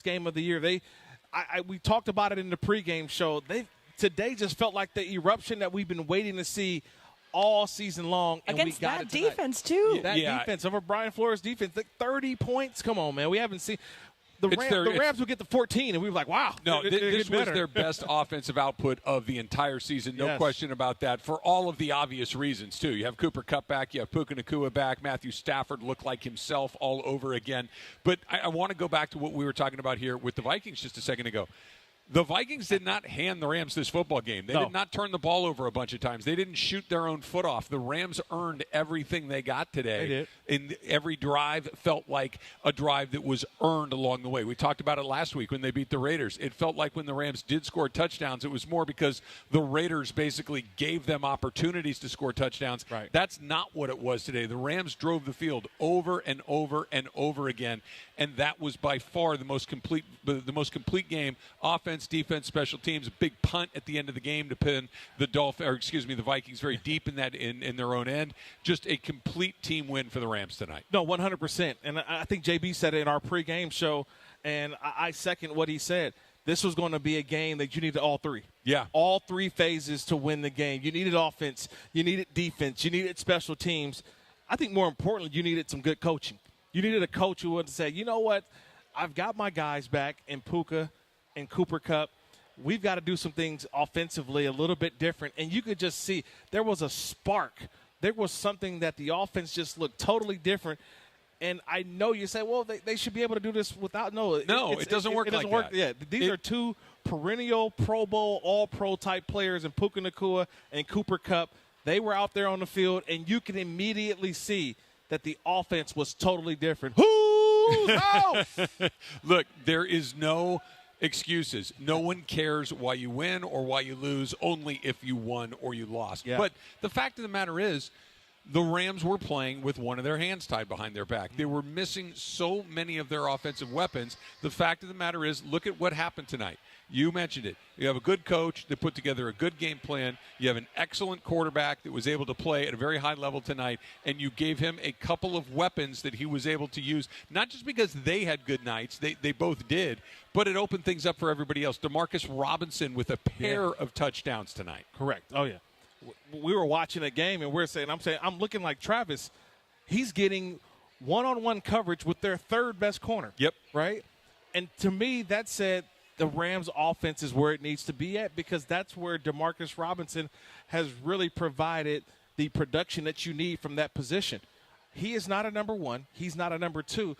game of the year. We talked about it in the pregame show. Today just felt like the eruption that we've been waiting to see all season long. And against we got that it defense, too. That defense over Brian Flores' defense, like 30 points. Come on, man. We haven't seen the Rams would get to 14, and we were like, wow. No, this was their best offensive output of the entire season. No question about that, for all of the obvious reasons, too. You have Cooper Kupp back. You have Puka Nacua back. Matthew Stafford looked like himself all over again. But I want to go back to what we were talking about here with the Vikings just a second ago. The Vikings did not hand the Rams this football game. They did not turn the ball over a bunch of times. They didn't shoot their own foot off. The Rams earned everything they got today. They did. And every drive felt like a drive that was earned along the way. We talked about it last week when they beat the Raiders. It felt like when the Rams did score touchdowns, it was more because the Raiders basically gave them opportunities to score touchdowns. Right. That's not what it was today. The Rams drove the field over and over and over again, and that was by far the most complete game. Offense, defense, special teams. A big punt at the end of the game to pin the Vikings very deep in their own end. Just a complete team win for the Rams tonight. No, 100%. And I think JB said it in our pregame show, and I second what he said. This was going to be a game that you needed all three. Yeah. All three phases to win the game. You needed offense. You needed defense. You needed special teams. I think more importantly, you needed some good coaching. You needed a coach who would say, you know what, I've got my guys back in Puka and Cooper Kupp. We've got to do some things offensively a little bit different. And you could just see there was a spark. There was something that the offense just looked totally different. And I know you say, well, they should be able to do this without – No, it doesn't work like that. Yeah, these are two perennial Pro Bowl, all-pro type players in Puka Nacua and Cooper Kupp. They were out there on the field, and you can immediately see that the offense was totally different. Who's out? Look, there is no – excuses. No one cares why you win or why you lose, only if you won or you lost. Yeah. But the fact of the matter is, the Rams were playing with one of their hands tied behind their back. They were missing so many of their offensive weapons. The fact of the matter is, look at what happened tonight. You mentioned it. You have a good coach that put together a good game plan. You have an excellent quarterback that was able to play at a very high level tonight, and you gave him a couple of weapons that he was able to use, not just because they had good nights. They both did, but it opened things up for everybody else. Demarcus Robinson with a pair of touchdowns tonight. Correct. Oh, yeah. We were watching a game, and I'm looking like Travis. He's getting one-on-one coverage with their third best corner. Yep. Right? And to me, that said the Rams offense is where it needs to be at, because that's where Demarcus Robinson has really provided the production that you need from that position. He is not a number one. He's not a number two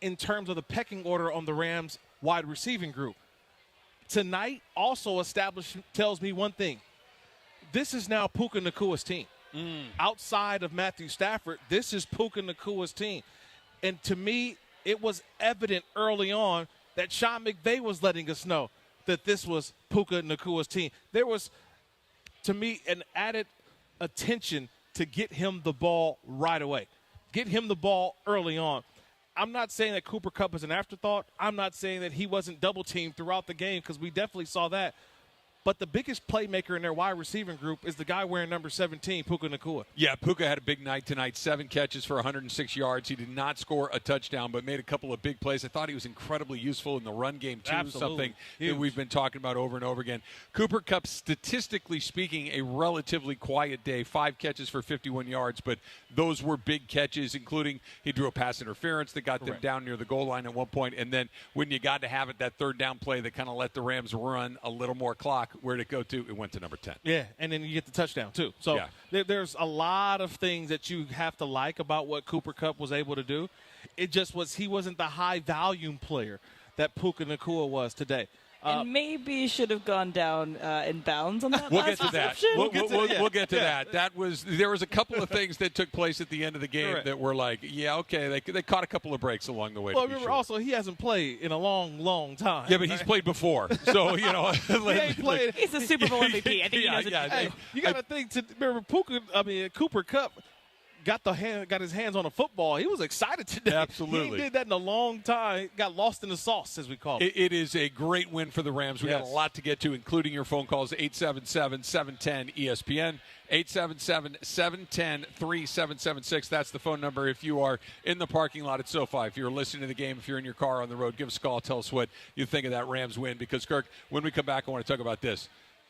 in terms of the pecking order on the Rams wide receiving group. Tonight also tells me one thing. This is now Puka Nacua's team. Outside of Matthew Stafford, this is Puka Nacua's team. And to me, it was evident early on that Sean McVay was letting us know that this was Puka Nacua's team. There was, to me, an added attention to get him the ball right away. Get him the ball early on. I'm not saying that Cooper Kupp is an afterthought. I'm not saying that he wasn't double-teamed throughout the game, because we definitely saw that. But the biggest playmaker in their wide receiving group is the guy wearing number 17, Puka Nacua. Yeah, Puka had a big night tonight, 7 catches for 106 yards. He did not score a touchdown, but made a couple of big plays. I thought he was incredibly useful in the run game, too, something that we've been talking about over and over again. Cooper Kupp, statistically speaking, a relatively quiet day, 5 catches for 51 yards, but those were big catches, including he drew a pass interference that got them down near the goal line at one point, and then when you got to have it, that third down play that kind of let the Rams run a little more clock. Where'd it go to? It went to number 10. Yeah, and then you get the touchdown, too. So there's a lot of things that you have to like about what Cooper Kupp was able to do. It just was he wasn't the high-volume player that Puka Nacua was today. And maybe should have gone down in bounds on that. We'll get to that. We'll get to that. Yeah. There was a couple of things that took place at the end of the game that were like, okay, they caught a couple of breaks along the way. Well, remember also he hasn't played in a long, long time. Yeah, but he's played before, so he ain't played. He's a Super Bowl MVP. I think he knows it. Hey, you got to think. Remember Cooper Kupp got his hands on a football, he was excited today. Absolutely. He did that in a long time. Got lost in the sauce, as we call it. It is a great win for the Rams. We got a lot to get to, including your phone calls, 877-710-ESPN, 877-710-3776. That's the phone number if you are in the parking lot at SoFi. If you're listening to the game, if you're in your car on the road, give us a call. Tell us what you think of that Rams win. Because, Kirk, when we come back, I want to talk about this.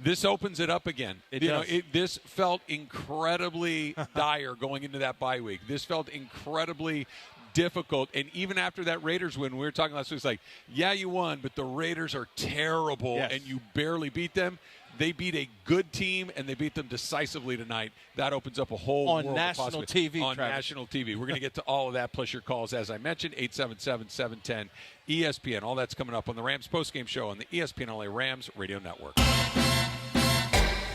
This opens it up again. This felt incredibly dire going into that bye week. This felt incredibly difficult. And even after that Raiders win, we were talking last week, it's like, yeah, you won, but the Raiders are terrible, and you barely beat them. They beat a good team, and they beat them decisively tonight. That opens up a whole world of national TV. On national TV. We're going to get to all of that, plus your calls, as I mentioned, 877-710-ESPN. All that's coming up on the Rams postgame show on the ESPN LA Rams Radio Network.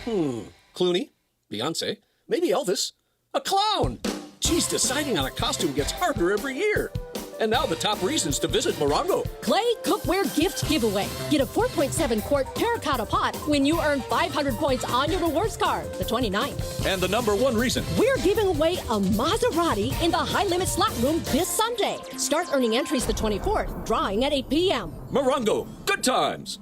Clooney, Beyonce, maybe Elvis, a clown. Geez, deciding on a costume gets harder every year. And now the top reasons to visit Morongo. Clay Cookware Gift Giveaway. Get a 4.7 quart terracotta pot when you earn 500 points on your rewards card, the 29th. And the number one reason. We're giving away a Maserati in the High Limit Slot Room this Sunday. Start earning entries the 24th, drawing at 8 p.m. Morongo, good times.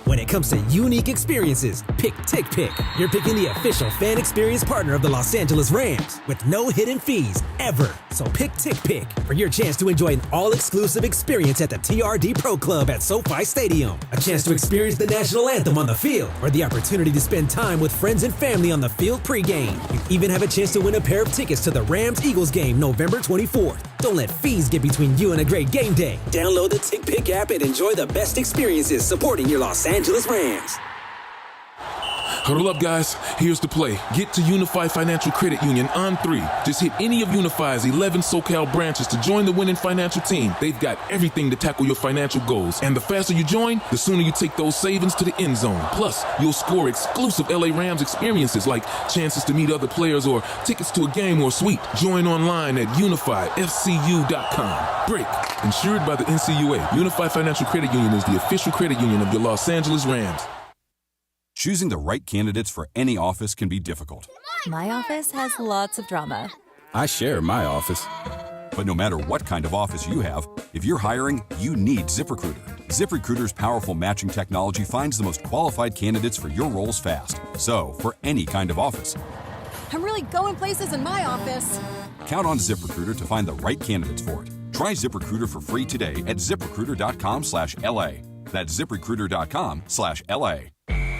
When it comes to unique experiences, pick TickPick. You're picking the official fan experience partner of the Los Angeles Rams with no hidden fees ever. So pick TickPick for your chance to enjoy an all-exclusive experience at the TRD Pro Club at SoFi Stadium. A chance to experience the national anthem on the field, or the opportunity to spend time with friends and family on the field pregame. You even have a chance to win a pair of tickets to the Rams-Eagles game November 24th. Don't let fees get between you and a great game day. Download the TickPick app and enjoy the best experiences supporting your Los Angeles Rams. Huddle up, guys. Here's the play. Get to Unifi Financial Credit Union on 3. Just hit any of Unifi's 11 SoCal branches to join the winning financial team. They've got everything to tackle your financial goals. And the faster you join, the sooner you take those savings to the end zone. Plus, you'll score exclusive LA Rams experiences like chances to meet other players or tickets to a game or suite. Join online at unifyfcu.com. Break. Insured by the NCUA. Unifi Financial Credit Union is the official credit union of your Los Angeles Rams. Choosing the right candidates for any office can be difficult. My office has lots of drama. I share my office. But no matter what kind of office you have, if you're hiring, you need ZipRecruiter. ZipRecruiter's powerful matching technology finds the most qualified candidates for your roles fast. So, for any kind of office. I'm really going places in my office. Count on ZipRecruiter to find the right candidates for it. Try ZipRecruiter for free today at ZipRecruiter.com/LA. That's ZipRecruiter.com/LA.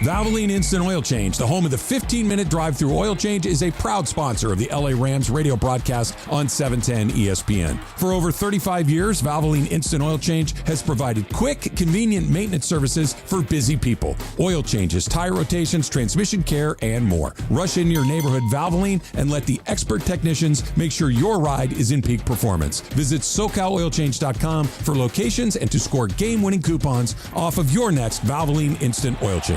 Valvoline Instant Oil Change, the home of the 15-minute drive-through oil change, is a proud sponsor of the LA Rams radio broadcast on 710 ESPN. For over 35 years, Valvoline Instant Oil Change has provided quick, convenient maintenance services for busy people. Oil changes, tire rotations, transmission care, and more. Rush into your neighborhood Valvoline and let the expert technicians make sure your ride is in peak performance. Visit SoCalOilChange.com for locations and to score game-winning coupons off of your next Valvoline Instant Oil Change.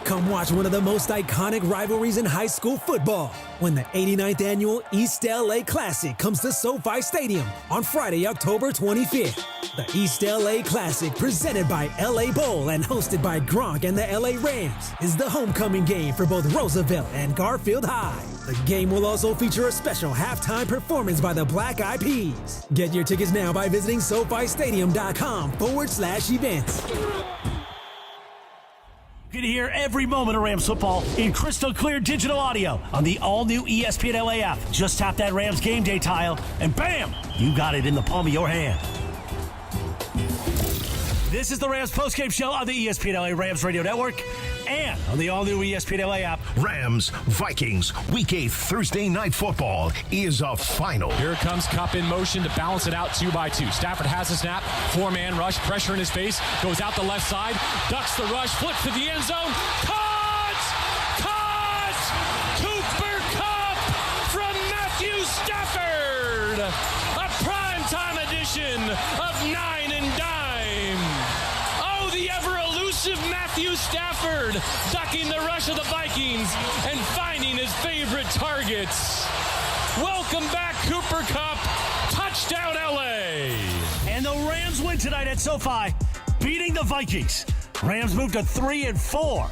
Come watch one of the most iconic rivalries in high school football when the 89th annual East LA Classic comes to SoFi Stadium on Friday, October 25th. The East LA Classic, presented by LA Bowl and hosted by Gronk and the LA Rams, is the homecoming game for both Roosevelt and Garfield High. The game will also feature a special halftime performance by the Black Eyed Peas. Get your tickets now by visiting SoFiStadium.com/events. You can hear every moment of Rams football in crystal clear digital audio on the all-new ESPN LA app. Just tap that Rams game day tile, and bam, you got it in the palm of your hand. This is the Rams postgame show on the ESPN LA Rams Radio Network and on the all-new ESPN LA app. Rams, Vikings, Week 8 Thursday Night Football is a final. Here comes Kupp in motion to balance it out 2-by-2. Stafford has a snap, 4-man rush, pressure in his face, goes out the left side, ducks the rush, flips to the end zone, caught! Cooper Kupp from Matthew Stafford! A primetime edition of 9 and Dime. Oh, the ever-elusive Matthew Stafford ducking the rush of the Vikings and finding his favorite targets. Welcome back, Cooper Kupp. Touchdown, LA. And the Rams win tonight at SoFi, beating the Vikings. Rams move to 3-4.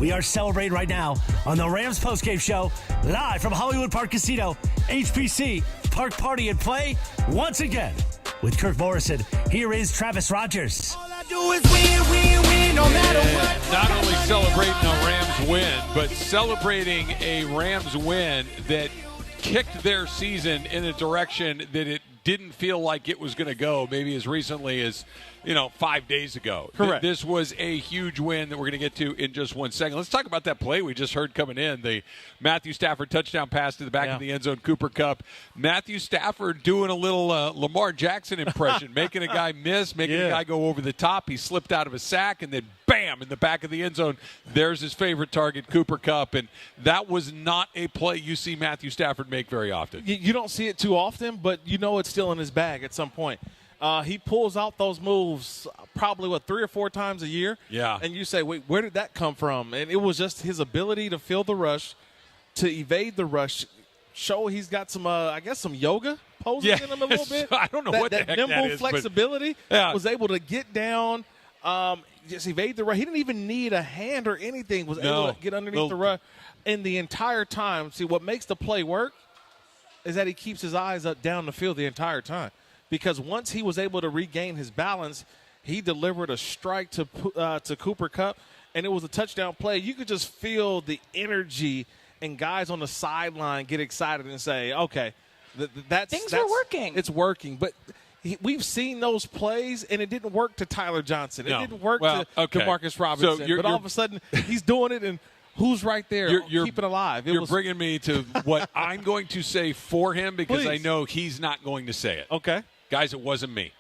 We are celebrating right now on the Rams postgame show, live from Hollywood Park Casino, HPC, Park Party and Play, once again. With Kirk Morrison, here is Travis Rodgers. All I do is win, no matter what. Not only celebrating a Rams win, but celebrating a Rams win that kicked their season in a direction that it didn't feel like it was going to go maybe as recently as 5 days ago. Correct. This was a huge win that we're going to get to in just 1 second. Let's talk about that play we just heard coming in, the Matthew Stafford touchdown pass to the back of the end zone, Cooper Kupp. Matthew Stafford doing a little Lamar Jackson impression, making a guy miss, making a guy go over the top. He slipped out of a sack, and then bam, in the back of the end zone, there's his favorite target, Cooper Kupp. And that was not a play you see Matthew Stafford make very often. You don't see it too often, but you know it's still in his bag at some point. He pulls out those moves probably, 3 or 4 times a year? Yeah. And you say, wait, where did that come from? And it was just his ability to feel the rush, to evade the rush, show he's got some, some yoga poses in him a little bit. I don't know what the heck nimble that is, flexibility but, was able to get down, just evade the rush. He didn't even need a hand or anything, was able to get underneath the rush. And the entire time, see, what makes the play work is that he keeps his eyes up down the field the entire time. Because once he was able to regain his balance, he delivered a strike to Cooper Kupp, and it was a touchdown play. You could just feel the energy, and guys on the sideline get excited and say, okay, that's working. It's working. But we've seen those plays, and it didn't work to Tyler Johnson. It didn't work to Demarcus Robinson. So but all of a sudden, he's doing it, and who's right there keeping alive? You're bringing me to what I'm going to say for him because I know he's not going to say it. Okay. Guys, it wasn't me.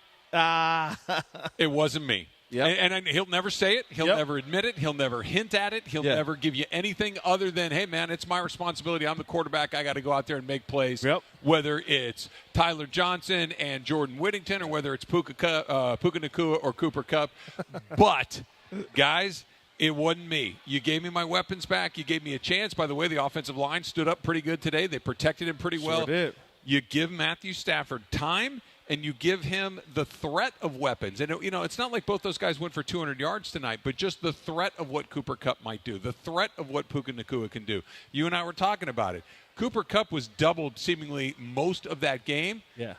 It wasn't me. Yep. And he'll never say it. He'll never admit it. He'll never hint at it. He'll never give you anything other than, hey, man, it's my responsibility. I'm the quarterback. I got to go out there and make plays. Yep. Whether it's Tyler Johnson and Jordan Whittington or whether it's Puka Nacua or Cooper Kupp. But, guys, it wasn't me. You gave me my weapons back. You gave me a chance. By the way, the offensive line stood up pretty good today. They protected him pretty well. Sure did. You give Matthew Stafford time, and you give him the threat of weapons. And, it's not like both those guys went for 200 yards tonight, but just the threat of what Cooper Kupp might do, the threat of what Puka Nacua can do. You and I were talking about it. Cooper Kupp was doubled seemingly most of that game. Yeah.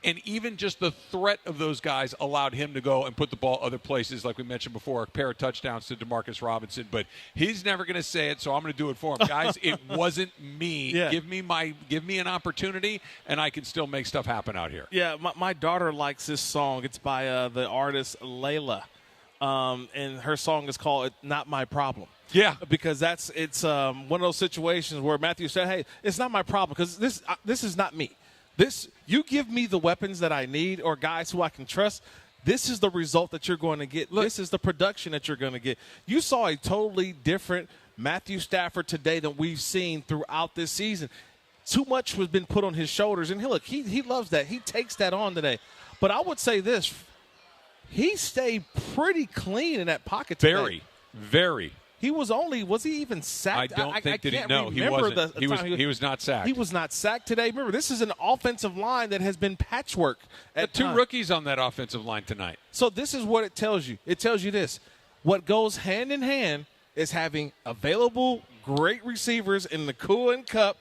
And even just the threat of those guys allowed him to go and put the ball other places, like we mentioned before, a pair of touchdowns to Demarcus Robinson. But he's never going to say it, so I'm going to do it for him. Guys, it wasn't me. Yeah. Give me an opportunity, and I can still make stuff happen out here. Yeah, my daughter likes this song. It's by the artist Layla, and her song is called "Not My Problem." Yeah, because it's one of those situations where Matthew said, "Hey, it's not my problem because this is not me. You give me the weapons that I need or guys who I can trust. This is the result that you're going to get. Look, this is the production that you're going to get." You saw a totally different Matthew Stafford today than we've seen throughout this season. Too much has been put on his shoulders, and he loves that. He takes that on today. But I would say this: he stayed pretty clean in that pocket today. Very. Was he even sacked? I don't think that he wasn't. He was not sacked. He was not sacked today. Remember, this is an offensive line that has been patchwork. At two rookies on that offensive line tonight. So this is what it tells you. It tells you this. What goes hand in hand is having available great receivers in Nacua and Kupp.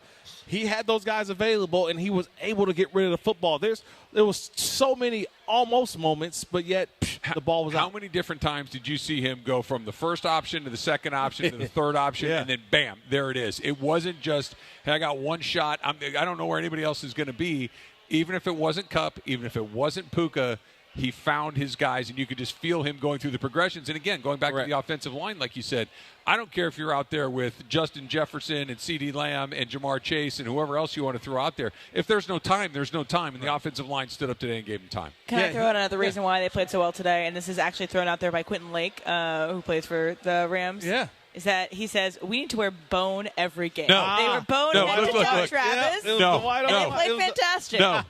He had those guys available, and he was able to get rid of the football. There was so many almost moments, but yet the ball was out. How many different times did you see him go from the first option to the second option to the third option, and then bam, there it is. It wasn't just, hey, I got one shot. I don't know where anybody else is going to be. Even if it wasn't Kupp, even if it wasn't Puka, he found his guys, and you could just feel him going through the progressions. And, again, going back to the offensive line, like you said, I don't care if you're out there with Justin Jefferson and CeeDee Lamb and Jamar Chase and whoever else you want to throw out there. If there's no time, there's no time, and the offensive line stood up today and gave him time. Can I throw out another reason why they played so well today? And this is actually thrown out there by Quentin Lake, who plays for the Rams. Yeah. Is that he says we need to wear bone every game. No. They were bone head to toe, Travis. No. And they played fantastic. No.